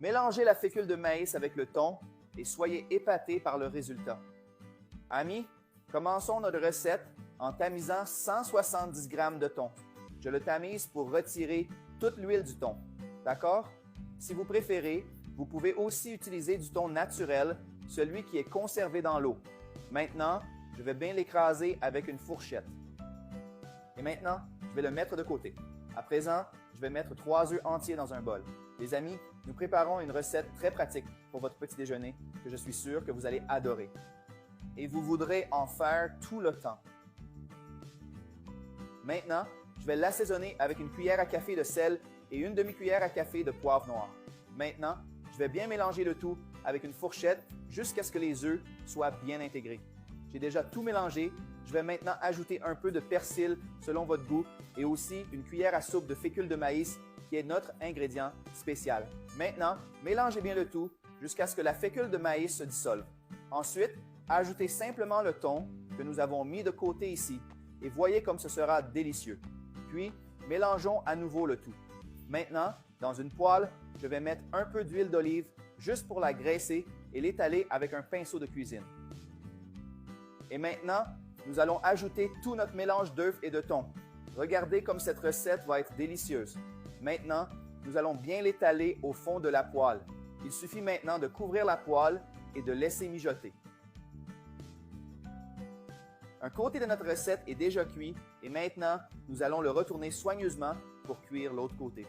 Mélangez la fécule de maïs avec le thon et soyez épatés par le résultat. Amis, commençons notre recette en tamisant 170 g de thon. Je le tamise pour retirer toute l'huile du thon. D'accord? Si vous préférez, vous pouvez aussi utiliser du thon naturel, celui qui est conservé dans l'eau. Maintenant, je vais bien l'écraser avec une fourchette. Et maintenant, je vais le mettre de côté. À présent, je vais mettre 3 œufs entiers dans un bol. Les amis, nous préparons une recette très pratique pour votre petit déjeuner que je suis sûr que vous allez adorer. Et vous voudrez en faire tout le temps. Maintenant, je vais l'assaisonner avec une cuillère à café de sel et une demi-cuillère à café de poivre noir. Maintenant, je vais bien mélanger le tout avec une fourchette jusqu'à ce que les œufs soient bien intégrés. J'ai déjà tout mélangé. Je vais maintenant ajouter un peu de persil selon votre goût et aussi une cuillère à soupe de fécule de maïs qui est notre ingrédient spécial. Maintenant, mélangez bien le tout jusqu'à ce que la fécule de maïs se dissolve. Ensuite, ajoutez simplement le thon que nous avons mis de côté ici et voyez comme ce sera délicieux. Puis, mélangeons à nouveau le tout. Maintenant, dans une poêle, je vais mettre un peu d'huile d'olive juste pour la graisser et l'étaler avec un pinceau de cuisine. Et maintenant, nous allons ajouter tout notre mélange d'œufs et de thon. Regardez comme cette recette va être délicieuse. Maintenant, nous allons bien l'étaler au fond de la poêle. Il suffit maintenant de couvrir la poêle et de laisser mijoter. Un côté de notre recette est déjà cuit et maintenant, nous allons le retourner soigneusement pour cuire l'autre côté.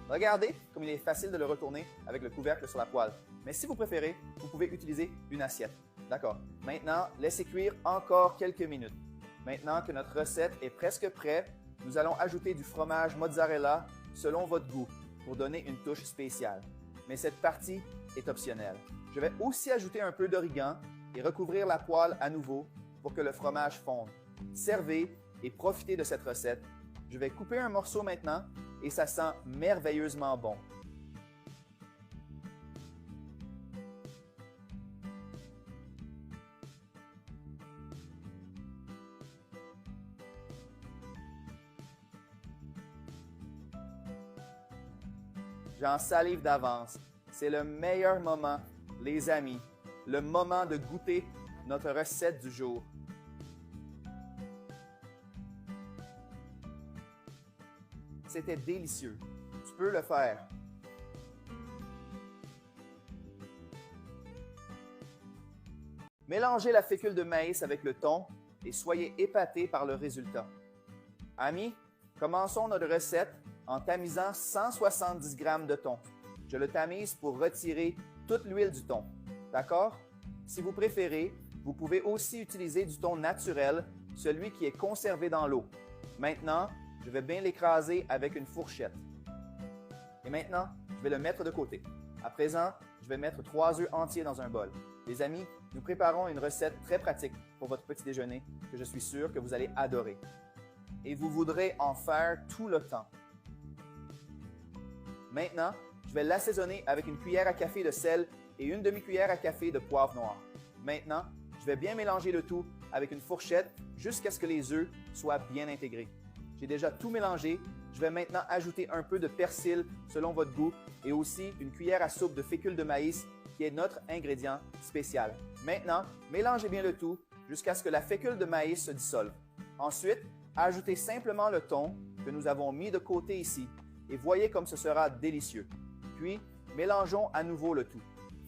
Regardez comme il est facile de le retourner avec le couvercle sur la poêle. Mais si vous préférez, vous pouvez utiliser une assiette. D'accord. Maintenant, laissez cuire encore quelques minutes. Maintenant que notre recette est presque prête, nous allons ajouter du fromage mozzarella selon votre goût pour donner une touche spéciale. Mais cette partie est optionnelle. Je vais aussi ajouter un peu d'origan et recouvrir la poêle à nouveau pour que le fromage fonde. Servez et profitez de cette recette. Je vais couper un morceau maintenant et ça sent merveilleusement bon. J'en salive d'avance. C'est le meilleur moment, les amis, le moment de goûter notre recette du jour. C'était délicieux. Tu peux le faire. Mélangez la fécule de maïs avec le thon et soyez épatés par le résultat. Amis, commençons notre recette en tamisant 170 g de thon. Je le tamise pour retirer toute l'huile du thon. D'accord? Si vous préférez, vous pouvez aussi utiliser du thon naturel, celui qui est conservé dans l'eau. Maintenant, je vais bien l'écraser avec une fourchette. Et maintenant, je vais le mettre de côté. À présent, je vais mettre 3 œufs entiers dans un bol. Les amis, nous préparons une recette très pratique pour votre petit déjeuner que je suis sûr que vous allez adorer. Et vous voudrez en faire tout le temps. Maintenant, je vais l'assaisonner avec une cuillère à café de sel et une demi-cuillère à café de poivre noir. Maintenant, je vais bien mélanger le tout avec une fourchette jusqu'à ce que les œufs soient bien intégrés. J'ai déjà tout mélangé. Je vais maintenant ajouter un peu de persil selon votre goût et aussi une cuillère à soupe de fécule de maïs qui est notre ingrédient spécial. Maintenant, mélangez bien le tout jusqu'à ce que la fécule de maïs se dissolve. Ensuite, ajoutez simplement le thon que nous avons mis de côté ici et voyez comme ce sera délicieux. Puis, mélangeons à nouveau le tout.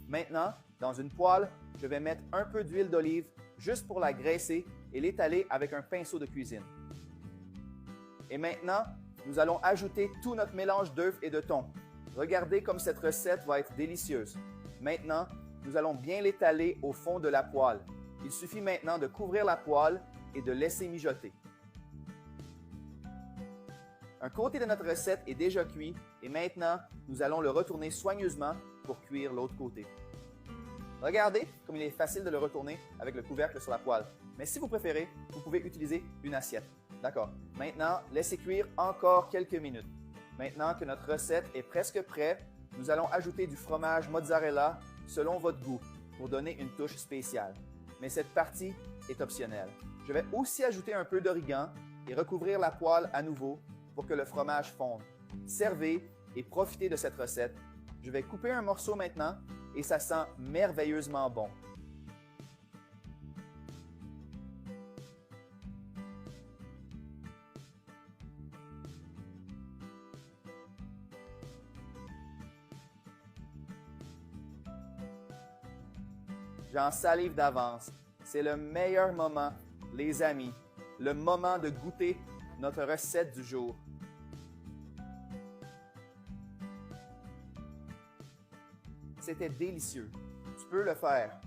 Maintenant, dans une poêle, je vais mettre un peu d'huile d'olive juste pour la graisser et l'étaler avec un pinceau de cuisine. Et maintenant, nous allons ajouter tout notre mélange d'œufs et de thon. Regardez comme cette recette va être délicieuse. Maintenant, nous allons bien l'étaler au fond de la poêle. Il suffit maintenant de couvrir la poêle et de laisser mijoter. Un côté de notre recette est déjà cuit et maintenant, nous allons le retourner soigneusement pour cuire l'autre côté. Regardez comme il est facile de le retourner avec le couvercle sur la poêle. Mais si vous préférez, vous pouvez utiliser une assiette. D'accord. Maintenant, laissez cuire encore quelques minutes. Maintenant que notre recette est presque prête, nous allons ajouter du fromage mozzarella selon votre goût pour donner une touche spéciale. Mais cette partie est optionnelle. Je vais aussi ajouter un peu d'origan et recouvrir la poêle à nouveau pour que le fromage fonde. Servez et profitez de cette recette. Je vais couper un morceau maintenant et ça sent merveilleusement bon. J'en salive d'avance. C'est le meilleur moment, les amis, le moment de goûter notre recette du jour. C'était délicieux. Tu peux le faire.